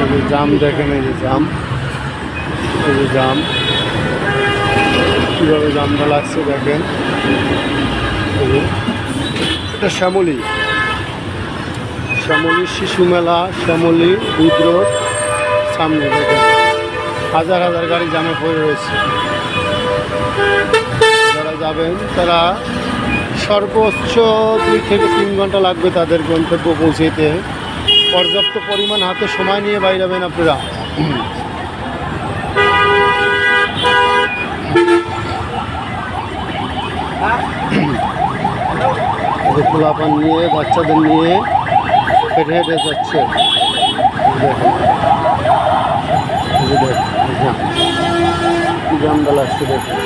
এই যে জাম দেখেন, এই যে জাম, এই যে জাম কীভাবে জামটা লাগছে দেখেন। এই যে এটা শ্যামলী, শ্যামলী শিশু মেলা, শ্যামলী বিদ্রোহ সামনে দেখেন হাজার হাজার গাড়ি জামে পড়ে রয়েছে। যারা যাবেন তারা সর্বোচ্চ 2 থেকে 3 ঘন্টা লাগবে তাদের গন্তব্য পৌঁছতে। পর্যাপ্ত পরিমাণ হাতে সময় নিয়ে বাইরাবেন আপনারা। পোলাপান নিয়ে বাচ্চাদের নিয়ে হেঁটে হেঁটে যাচ্ছে। কি জামটা লাগছে দেখুন।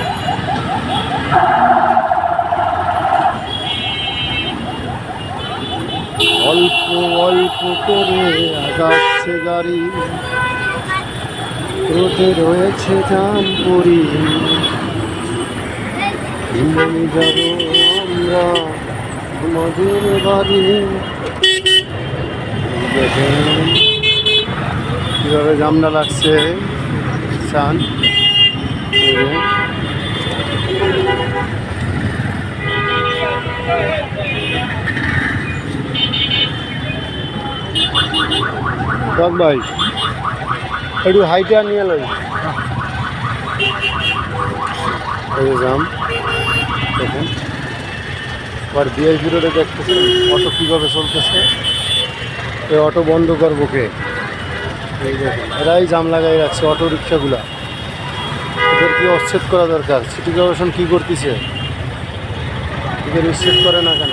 অল্প অল্প করে আগাচ্ছে গাড়ি, রোদে রয়েছে জাম পরি, যাব আমরা আমাদের বাড়ি। দেখেন কীভাবে জামটা লাগছে চান। দক ভাই একটু হাইটা নিয়ে লাই। এই জাম দেখেন, আবার বিএসবি রোডে দেখতেছেন অটো কীভাবে চলতেছে। এই অটো বন্ধ করবো কে? এই দেখেন এরাই জাম লাগাই রাখছে অটো রিক্সাগুলা। এদের কি উচ্ছেদ করা দরকার। সিটি কর্পোরেশন কী করতেছে, এদের উচ্ছেদ করে না কেন?